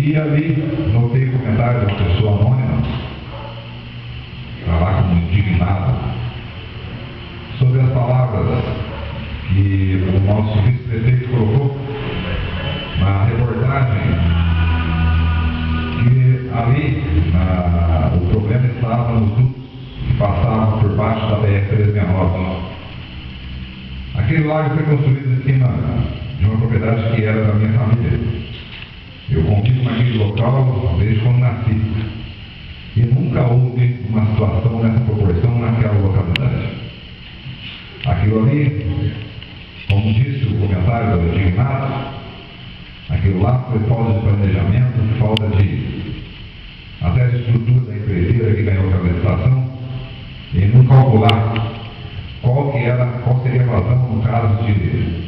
E ali notei o comentário de uma pessoa anônima, lá como indignado, sobre as palavras que o nosso vice-prefeito colocou na reportagem, que ali o problema estava nos dutos que passavam por baixo da BR-369. Aquele lago foi construído em cima de uma propriedade que era da minha família. Eu convivo naquele local desde quando nasci. E nunca houve uma situação nessa proporção naquela localidade. Aquilo ali, como disse o comentário do indignado, aquilo lá foi falta de planejamento, falta até de estrutura da empreiteira que ganhou aquela licitação, e não calcular qual seria a vazão no caso de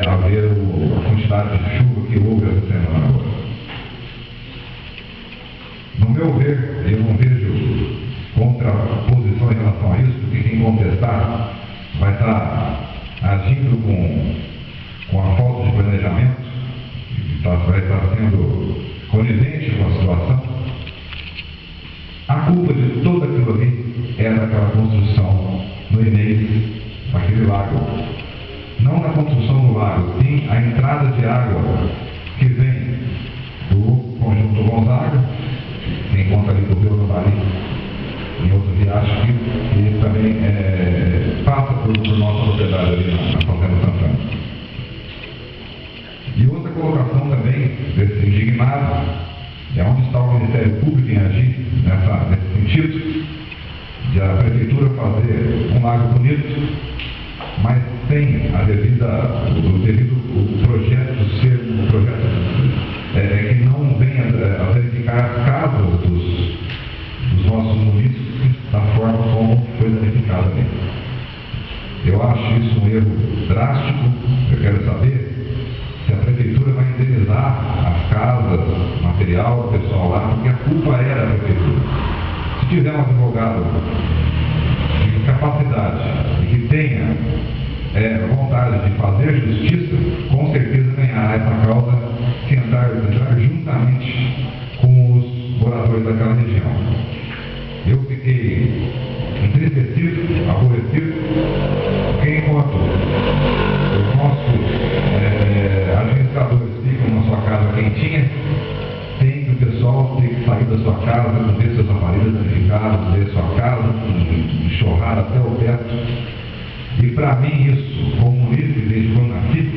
haver a quantidade de chuva que houve essa semana agora. No meu ver, eu não vejo contraposição em relação a isso, porque quem contestar vai estar agindo com a falta de planejamento, vai estar sendo conivente com a situação. A culpa de tudo aquilo ali era aquela construção no início daquele lago. Não na construção do lago, sim a entrada de água que vem do Conjunto Gonzaga, se encontra ali do Rio do Vale, em outro riacho que também passa por nossa propriedade ali na Fazenda Santana. E outra colocação também desse indignado é onde está o Ministério Público em agir nesse sentido, de a Prefeitura fazer um lago bonito, mas sem o devido projeto ser um projeto que não venha a verificar as casas dos nossos munícipes da forma como foi danificada ali. Eu acho isso um erro drástico. Eu quero saber se a Prefeitura vai indenizar as casas, material, o pessoal lá, porque a culpa era da Prefeitura. Se tiver um advogado de capacidade e que tenha vontade de fazer justiça, com certeza ganhará essa causa se entrar juntamente com os moradores daquela região. Eu fiquei entristecido, aborrecido, porque enquanto os nossos administradores ficam na sua casa quentinha, tem que o pessoal ter que sair da sua casa, ver seus aparelhos danificados, ver sua casa enxurrada até o teto. E para mim isso, como líder desde quando nasci,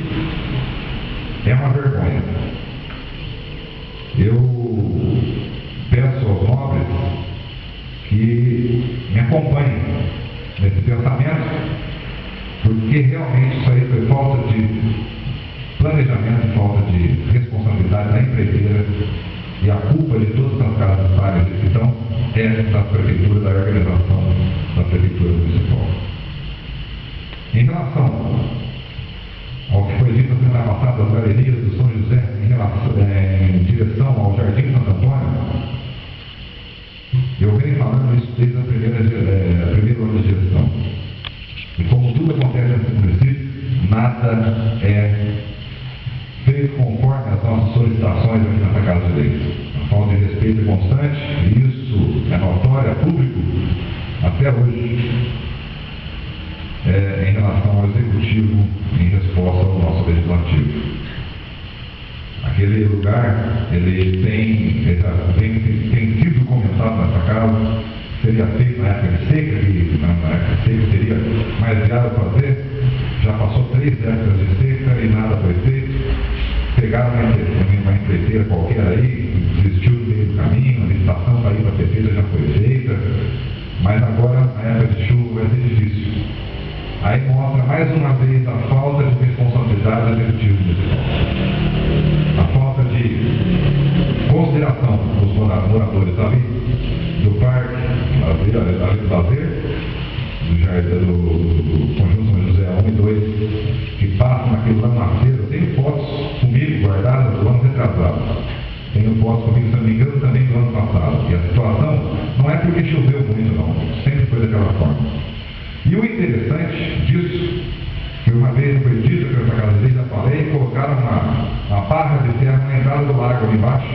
é uma vergonha. Eu peço aos nobres que me acompanhem nesse pensamento, porque realmente isso aí foi falta de planejamento, falta de responsabilidade da empreiteira, e a culpa de todas as casas pagas que estão é da Prefeitura, da organização da Prefeitura Municipal. Em relação ao que foi dito na semana passada das galerias do São José em direção ao Jardim Santo Antônio, eu venho falando isso desde a primeira ano de gestão. E como tudo acontece nesse município, nada é feito conforme as nossas solicitações aqui nessa Casa de Leis. A falta de respeito é constante, e isso é notório, é público, até hoje, em relação ao Executivo em resposta ao nosso Legislativo. Aquele lugar, ele tem sido comentado nessa casa, seria feito na época de seca, seria mais viável fazer. Já passou 3 épocas de seca e nada foi feito. Pegaram uma empreiteira qualquer aí, desistiu no meio do caminho, a licitação para ir para a prefeitura já foi feita, mas agora na época de chuva vai ser difícil. Aí mostra mais uma vez a falta de responsabilidade do Executivo Municipal. A falta de consideração dos moradores ali do parque, ali do lazer, do Conjunto São José 1 e 2, que passam naquele lamaceiro. Eu tenho fotos comigo guardadas do ano retrasado. Tenho fotos comigo, se não me engano, também do ano passado. E a situação não é porque choveu muito, não. Sempre foi daquela forma. E o interessante disso, que uma vez foi dito que essa Casa ali já falei, colocaram uma barra de ferro na entrada do lago ali embaixo,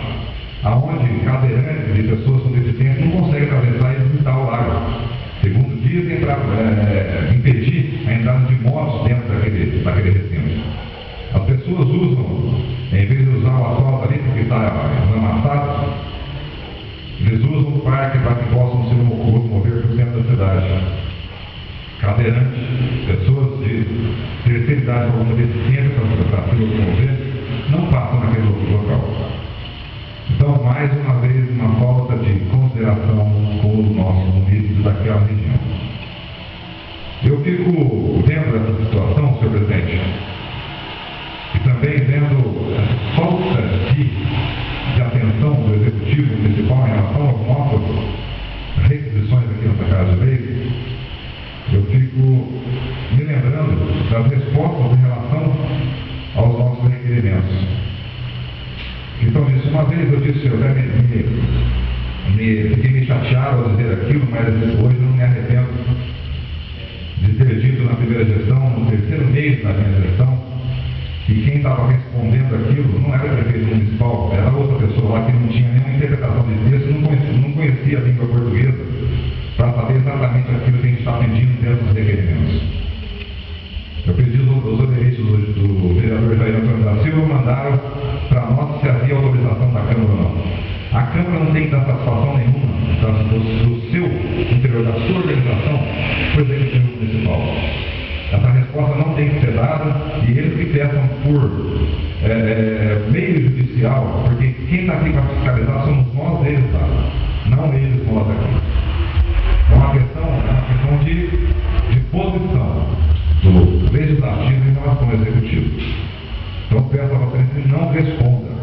aonde cadeirantes de pessoas com deficiência não conseguem atravessar e visitar o lago. Segundo dizem, para impedir a entrada de motos dentro daquele recinto. As pessoas usam, em vez de usar o asfalto ali, porque está amassado, eles usam o parque para que possam se locomover para o centro da cidade. Cadeirantes, pessoas de terceira idade com alguma deficiência para se locomover, não passam naquele local. Então, mais uma vez, uma falta de consideração com os nossos munícipes daquela região. Eu fico vendo essa situação, senhor presidente, e também vendo a falta de atenção do Executivo Municipal em relação às nossas requisições aqui nessa Casa de Leis. Eu fico me lembrando das respostas em relação aos nossos requerimentos. Então, isso, uma vez eu disse, eu até fiquei me chateado ao dizer aquilo, mas hoje eu não me arrependo de ter dito na primeira gestão, no terceiro mês da minha gestão, que quem estava respondendo aquilo não era o prefeito municipal, era outra pessoa lá que não tinha nenhuma interpretação de texto, não conhecia a língua portuguesa para saber exatamente aquilo que a gente está pedindo dentro dos requerimentos. Eu pedi os obedientes do vereador Jair Antônio da Silva, mandaram para nós se havia autorização da Câmara ou não. A Câmara não tem que dar satisfação nenhuma do seu interior, da sua organização, para o Executivo Municipal. Essa resposta não tem que ser dada e eles que peçam por meio judicial, porque quem está aqui para fiscalizar somos nós, eles, tá? Não eles, nós aqui. É uma questão de posição do Legislativo em relação ao Executivo. Então peço a vocês que não respondam,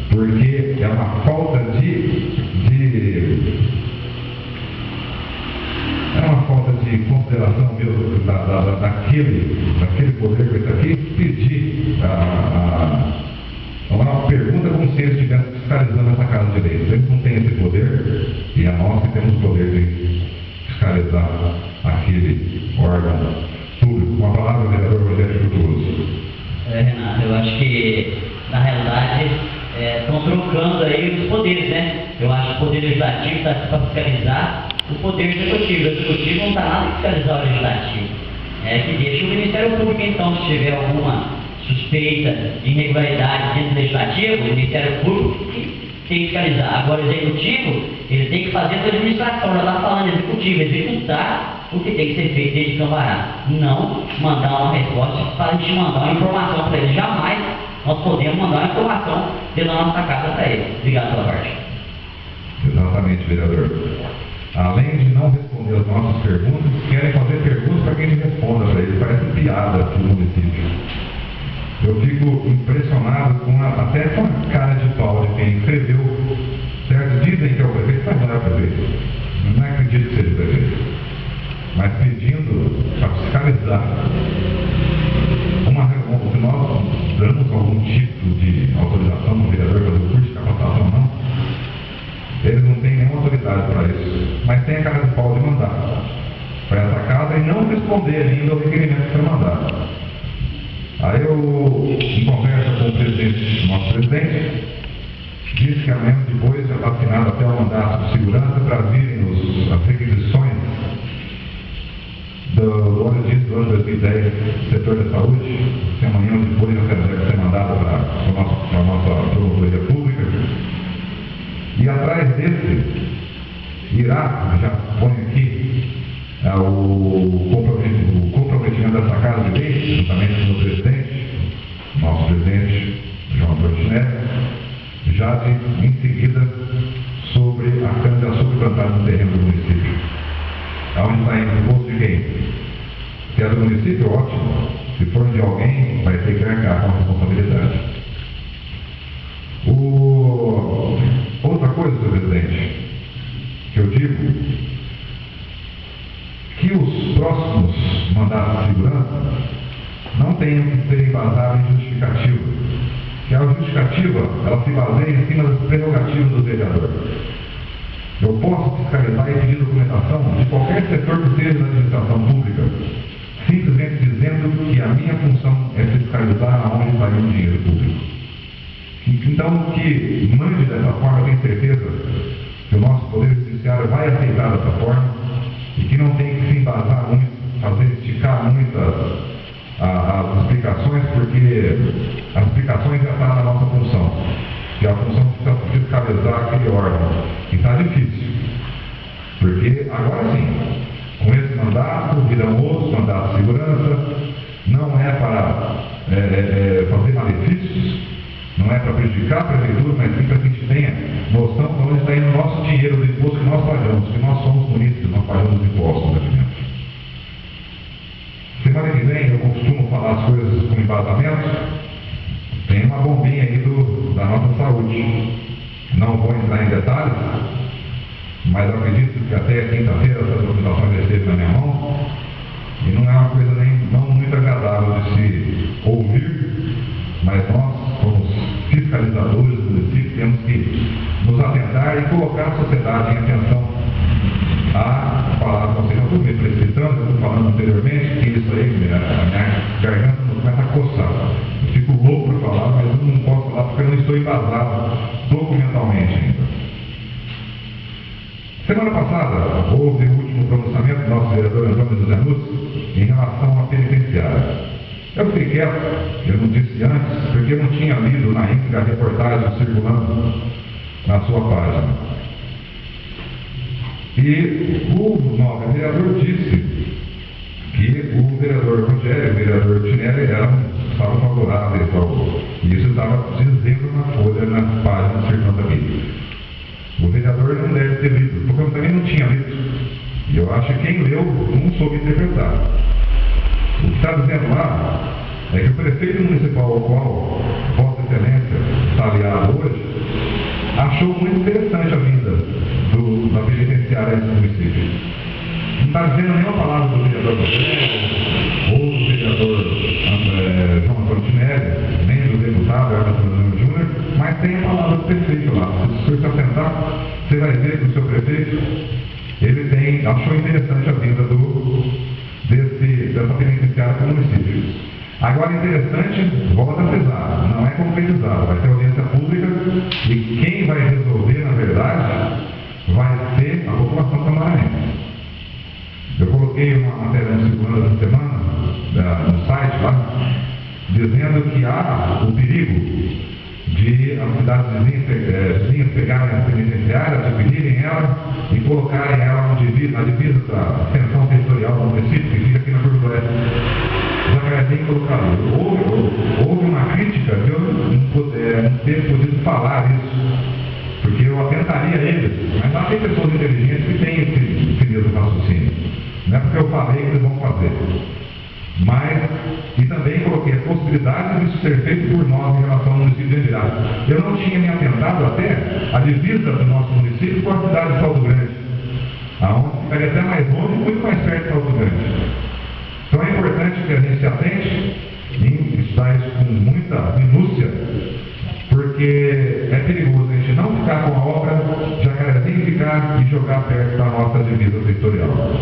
porque é uma falta de consideração mesmo daquele poder que está aqui, pedir uma pergunta como se eles estivessem fiscalizando essa Casa de Leis. Eles não têm esse poder e é nós que temos o poder de fiscalizar aquele órgão público. Com a palavra, vereador Rogério Frutuoso. Renato, eu acho que, na realidade, estão trocando aí os poderes, né? Eu acho que o Poder Legislativo está para fiscalizar o Poder Executivo. O Executivo não está nada a fiscalizar o Legislativo. Que deixa o Ministério Público, então, se tiver alguma suspeita de irregularidade dentro do Legislativo, o Ministério Público tem que fiscalizar. Agora, o Executivo, ele tem que fazer a sua administração. Já está falando Executivo, executar o que tem que ser feito desde Cambará. Não mandar uma resposta para a gente mandar uma informação para ele. Jamais nós podemos mandar uma informação dentro da nossa casa para ele. Obrigado pela parte. Exatamente, vereador. Além de não responder as nossas perguntas, querem fazer perguntas para quem responda para eles. Parece piada aqui no município. Eu fico impressionado até com a cara de pau de quem escreveu, certo? Dizem que é o prefeito, mas não é o prefeito. Não acredito que seja o prefeito. Mas pedindo para fiscalizar se nós damos algum tipo de autorização no vereador para fazer o curso de capacitação, não. Eles não têm nenhuma autoridade para isso. Mas tem a cara de pau de mandar para essa casa e não responder ainda ao requerimento que foi mandado. Aí eu, em conversa com o nosso presidente, disse que amanhã depois já está assinado até o mandato de segurança para virem as requisições do ano de 2010 do setor da saúde, que amanhã ou depois já deve ser mandado para a nossa promotoria pública. E atrás desse irá, já põe aqui, o comprometimento dessa Casa de Leis, juntamente com o presidente, nosso presidente João Antônio Neves, já em seguida sobre a cana-de-açúcar plantada no terreno do município. Aonde está indo o posto de quem? Se é do município, ótimo. Se for de alguém, vai ter que arcar com a responsabilidade. Outra coisa, senhor presidente, que eu digo, que os próximos mandatos de segurança não tenham que ser embasados em justificativa. Que a justificativa, ela se baseia em cima das prerrogativas do vereador. Eu posso fiscalizar e pedir documentação de qualquer setor que seja da administração pública, simplesmente dizendo que a minha função é fiscalizar fiscalizar aonde está indo o dinheiro público. Então, que mande dessa forma, eu tenho certeza que o nosso Poder Judiciário vai aceitar dessa forma e que não tem que se embasar muito, esticar muito as explicações, porque as explicações já estão na nossa função, que é a função de fiscalizar aquele órgão. E está difícil, porque agora sim, com esse mandato, virão outros mandatos de segurança, não é para fazer malefícios, não é para prejudicar a prefeitura, mas sim para que a gente tenha noção de onde está indo o nosso dinheiro do imposto que nós pagamos, que nós somos munícipes, nós pagamos impostos, alimentos. Semana que vem eu costumo falar as coisas com embasamento. Tem uma bombinha aí da nossa saúde. Não vou entrar em detalhes, mas eu acredito que até quinta-feira essa documentação já esteve na minha mão e não é uma coisa não muito agradável de se ouvir, mas nós, como fiscalizadores do município, temos que nos atentar e colocar a sociedade em atenção a palavra que vocês já estão me precipitando, eu estou falando anteriormente, que isso aí, a minha garganta não começa a coçar. Eu fico louco para falar, mas eu não posso falar porque eu não estou embasado documentalmente ainda. Semana passada, houve o último pronunciamento do nosso vereador Antônio José Nunes em relação à penitenciária. Eu fiquei quieto, eu não disse antes, porque eu não tinha lido na íntegra a reportagem circulando na sua página. E o novo vereador disse que o vereador Rogério e o vereador Tinelli estavam favoráveis e isso estava dizendo na folha, na página circulando aqui. O vereador não deve ter lido, porque eu também não tinha lido. E eu acho que quem leu não soube interpretar. O que está dizendo lá é que o prefeito municipal ao qual Vossa Excelência está aliado hoje achou muito interessante a vinda da penitenciária desse município. Não está dizendo nenhuma palavra do vereador ou do vereador João Antônio Tinelli, nem do deputado Everton Júnior, mas tem a palavra do prefeito lá. Se você sentar, você vai ver que o seu prefeito ele achou interessante a vinda dessa penitenciária para o município. Agora, interessante, volta a frisar, não é concretizado, vai ter audiência pública e quem vai resolver, na verdade, vai ser a população camaranense. Eu coloquei uma matéria circulando essa semana, no site lá, dizendo que há o perigo de as cidades vizinhas pegarem a penitenciária, dividirem ela e colocarem ela na divisa da extensão territorial do município, que fica aqui na Curva do Oeste. Já tem colocado. Houve uma crítica que eu não ter podido falar isso, porque eu atentaria eles, mas lá tem pessoas inteligentes que têm esse mesmo raciocínio. Não é porque eu falei que eles vão fazer. Mas, e também coloquei a possibilidade de isso ser feito por nós em relação ao município de Andirá. Eu não tinha me atentado até a divisa do nosso município com a cidade de Salto Grande, aonde ficaria até mais longe, muito mais perto de Salto Grande. Então é importante que a gente se atente em estudar isso com muita minúcia, porque é perigoso a gente não ficar com a obra, Jacarezinho ficar e jogar perto da nossa divisa territorial.